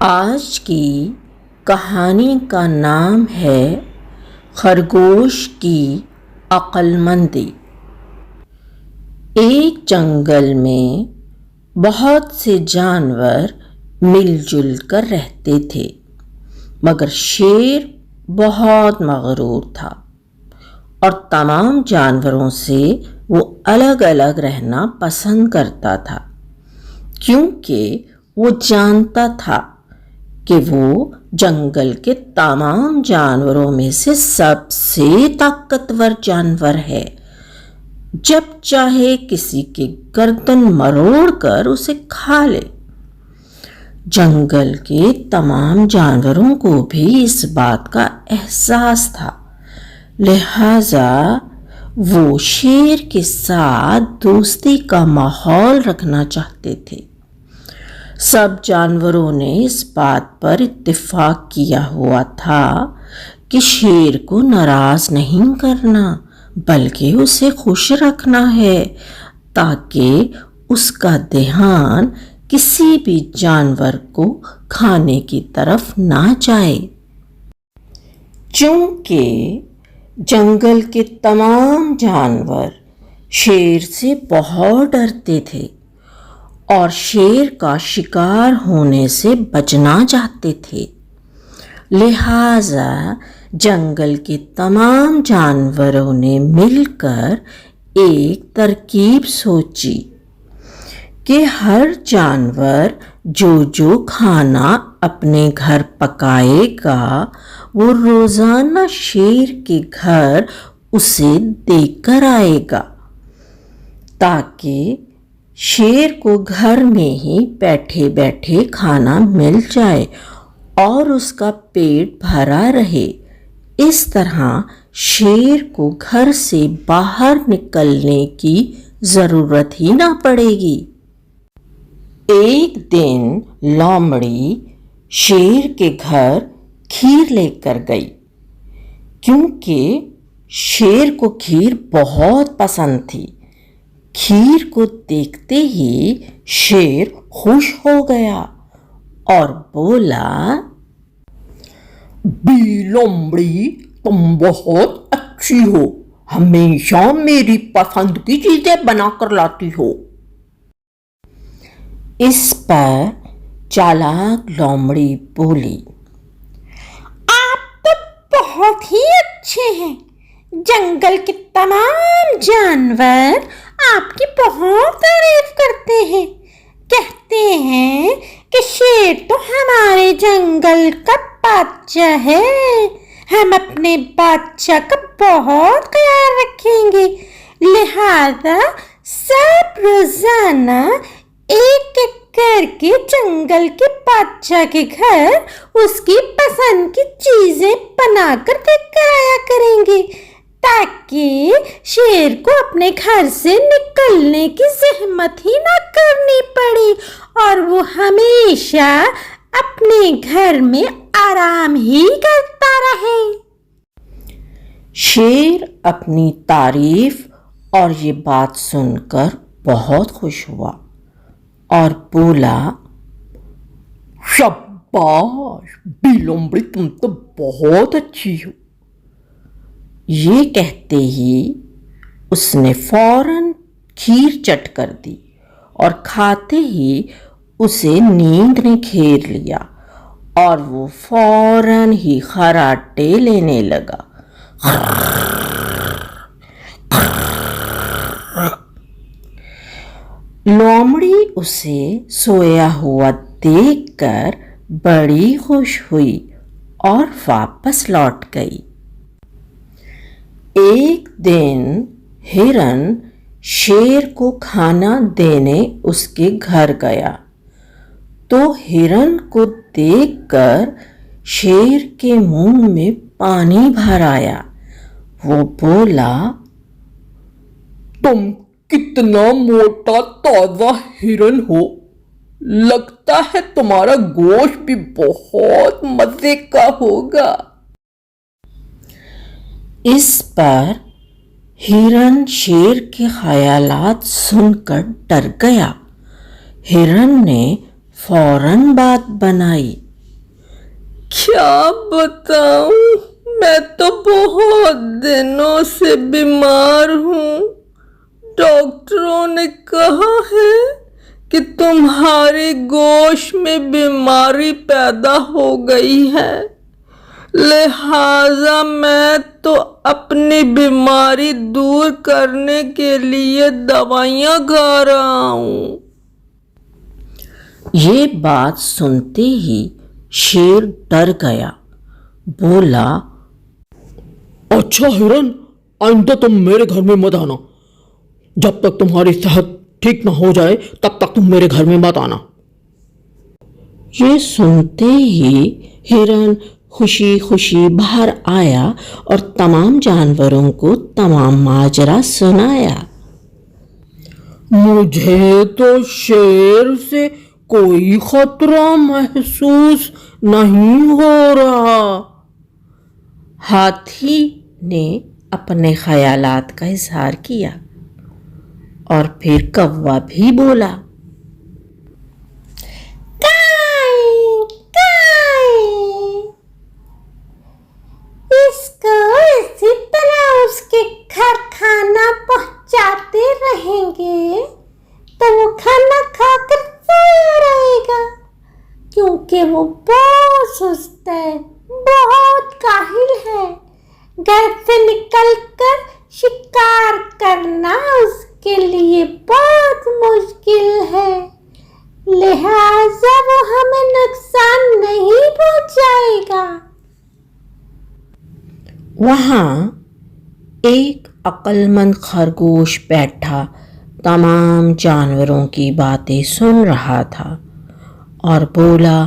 آج کی کہانی کا نام ہے خرگوش کی عقل مندی۔ ایک جنگل میں بہت سے جانور مل جل کر رہتے تھے، مگر شیر بہت مغرور تھا اور تمام جانوروں سے وہ الگ الگ رہنا پسند کرتا تھا، کیونکہ وہ جانتا تھا کہ وہ جنگل کے تمام جانوروں میں سے سب سے طاقتور جانور ہے۔ جب چاہے کسی کی گردن مروڑ کر اسے کھا لے۔ جنگل کے تمام جانوروں کو بھی اس بات کا احساس تھا، لہذا وہ شیر کے ساتھ دوستی کا ماحول رکھنا چاہتے تھے۔ سب جانوروں نے اس بات پر اتفاق کیا ہوا تھا کہ شیر کو ناراض نہیں کرنا بلکہ اسے خوش رکھنا ہے، تاکہ اس کا دھیان کسی بھی جانور کو کھانے کی طرف نہ جائے۔ چونکہ جنگل کے تمام جانور شیر سے بہت ڈرتے تھے اور شیر کا شکار ہونے سے بچنا چاہتے تھے، لہذا جنگل کے تمام جانوروں نے مل کر ایک ترکیب سوچی کہ ہر جانور جو کھانا اپنے گھر پکائے گا وہ روزانہ شیر کے گھر اسے دے کر آئے گا، تاکہ شیر کو گھر میں ہی بیٹھے بیٹھے کھانا مل جائے اور اس کا پیٹ بھرا رہے۔ اس طرح شیر کو گھر سے باہر نکلنے کی ضرورت ہی نہ پڑے گی۔ ایک دن لومڑی شیر کے گھر کھیر لے کر گئی، کیونکہ شیر کو کھیر بہت پسند تھی۔ کھیر کو دیکھتے ہی شیر خوش ہو گیا اور بولا، بی لومڑی، تم بہت اچھی ہو، ہمیشہ میری پسند کی چیزیں بنا کر لاتی ہو۔ اس پر چالاک لومڑی بولی، آپ تو بہت ہی اچھے ہیں، جنگل کے تمام جانور آپ کی بہت تعریف کرتے ہیں، کہتے ہیں کہ شیر تو ہمارے جنگل کا بادشاہ ہے، ہم اپنے بادشاہ کا بہت خیال رکھیں گے، لہذا سب روزانہ ایک ایک کر کے جنگل کے بادشاہ کے گھر اس کی پسند کی چیزیں بنا کر دے کر آیا کریں گے، تاکہ شیر کو اپنے گھر سے نکلنے کی زحمت ہی نہ کرنی پڑے اور وہ ہمیشہ اپنے گھر میں آرام ہی کرتا رہے۔ شیر اپنی تعریف اور یہ بات سن کر بہت خوش ہوا اور بولا، شاباش بی لومڑی، تم تو بہت اچھی ہو۔ یہ کہتے ہی اس نے فوراً کھیر چٹ کر دی اور کھاتے ہی اسے نیند نے گھیر لیا اور وہ فوراً ہی خراٹے لینے لگا۔ لومڑی اسے سویا ہوا دیکھ کر بڑی خوش ہوئی اور واپس لوٹ گئی۔ ایک دن ہرن شیر کو کھانا دینے اس کے گھر گیا تو ہرن کو دیکھ کر شیر کے منہ میں پانی بھر آیا۔ وہ بولا، تم کتنا موٹا تازہ ہرن ہو، لگتا ہے تمہارا گوشت بھی بہت مزے کا ہوگا۔ اس پر ہرن شیر کے خیالات سن کر ڈر گیا۔ ہرن نے فوراً بات بنائی کیا بتاؤں، میں تو بہت دنوں سے بیمار ہوں۔ ڈاکٹروں نے کہا ہے کہ تمہاری گوشت میں بیماری پیدا ہو گئی ہے، لہٰذا میں تو اپنی بیماری دور کرنے کے لیے دوائیاں کھا رہا ہوں۔ یہ بات سنتے ہی شیر ڈر گیا، بولا، اچھا ہرن، آئندہ تم میرے گھر میں مت آنا، جب تک تمہاری صحت ٹھیک نہ ہو جائے تب تک تم میرے گھر میں مت آنا۔ یہ سنتے ہی ہرن خوشی خوشی باہر آیا اور تمام جانوروں کو تمام ماجرا سنایا۔ مجھے تو شیر سے کوئی خطرہ محسوس نہیں ہو رہا۔ ہاتھی نے اپنے خیالات کا اظہار کیا اور پھر کوا بھی بولا، اس کو اسی طرح اس کے گھر کھانا پہنچاتے رہیں گے تو وہ کھانا کھا کر سویا رہے گا، کیونکہ وہ بہت سست ہے، بہت کاہل ہے۔ گھر سے نکل کر شکار کرنا اس کے لیے بہت مشکل ہے، لہٰذا وہ ہمیں نقصان نہیں پہنچائے گا۔ وہاں ایک عقل مند خرگوش بیٹھا تمام جانوروں کی باتیں سن رہا تھا اور بولا،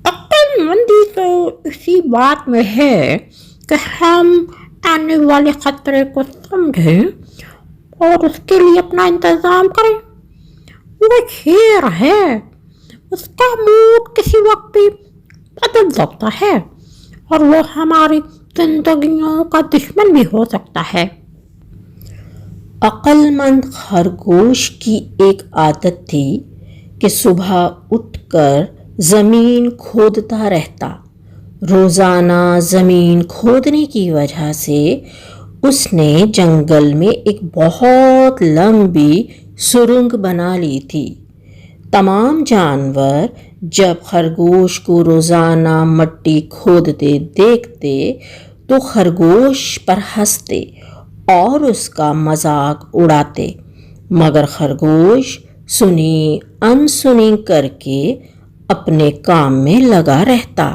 عقل مندی تو اسی بات میں ہے کہ ہم آنے والے خطرے کو سمجھیں اور اس کے لیے اپنا انتظام کریں۔ وہ شیر ہے، اس کا موڈ کسی وقت بھی بدل سکتا ہے اور وہ ہماری زندگیوں کا دشمن بھی ہو سکتا ہے۔ عقل مند خرگوش کی ایک عادت تھی کہ صبح اٹھ کر زمین کھودتا رہتا۔ روزانہ زمین کھودنے کی وجہ سے اس نے جنگل میں ایک بہت لمبی سرنگ بنا لی تھی۔ تمام جانور جب خرگوش کو روزانہ مٹی کھودتے دیکھتے تو خرگوش پر ہنستے اور اس کا مذاق اڑاتے، مگر خرگوش سنی انسنی کر کے اپنے کام میں لگا رہتا۔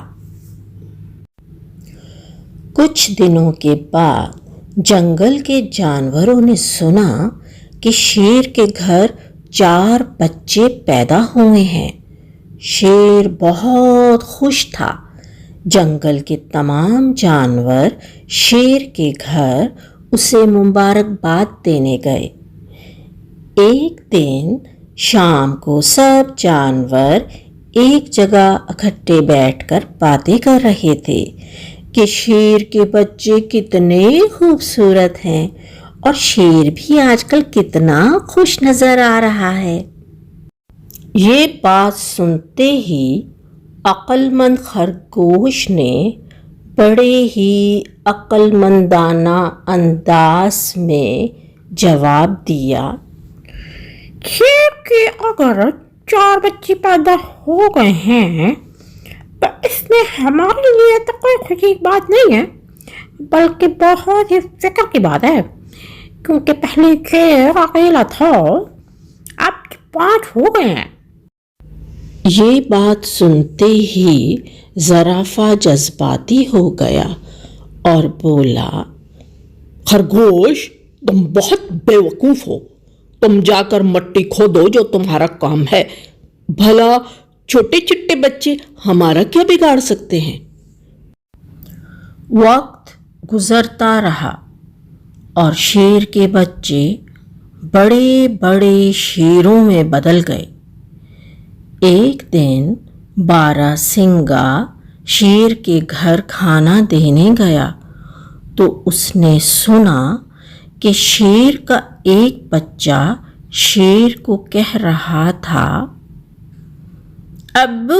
کچھ دنوں کے بعد جنگل کے جانوروں نے سنا کہ شیر کے گھر 4 بچے پیدا ہوئے ہیں۔ شیر بہت خوش تھا۔ جنگل کے تمام جانور شیر کے گھر اسے مبارکباد دینے گئے۔ ایک دن شام کو سب جانور ایک جگہ اکٹھے بیٹھ کر باتیں کر رہے تھے کہ شیر کے بچے کتنے خوبصورت ہیں اور شیر بھی آج کل کتنا خوش نظر آ رہا ہے۔ یہ بات سنتے ہی عقل مند خرگوش نے بڑے ہی عقل مندانہ انداز میں جواب دیا، شیر کے اگر 4 بچے پیدا ہو گئے ہیں تو اس میں ہمارے لیے تو کوئی خوشی کی بات نہیں ہے، بلکہ بہت ہی فکر کی بات ہے، کیونکہ پہلے شیر اکیلا تھا، اب 5 ہو گئے ہیں۔ یہ بات سنتے ہی زرافہ جذباتی ہو گیا اور بولا، خرگوش، تم بہت بے وقوف ہو، تم جا کر مٹی کھودو جو تمہارا کام ہے، بھلا چھوٹے چھوٹے بچے ہمارا کیا بگاڑ سکتے ہیں؟ وقت گزرتا رہا اور شیر کے بچے بڑے بڑے شیروں میں بدل گئے۔ ایک دن 12 سنگا شیر کے گھر کھانا دینے گیا تو اس نے سنا کہ شیر کا ایک بچہ شیر کو کہہ رہا تھا، ابو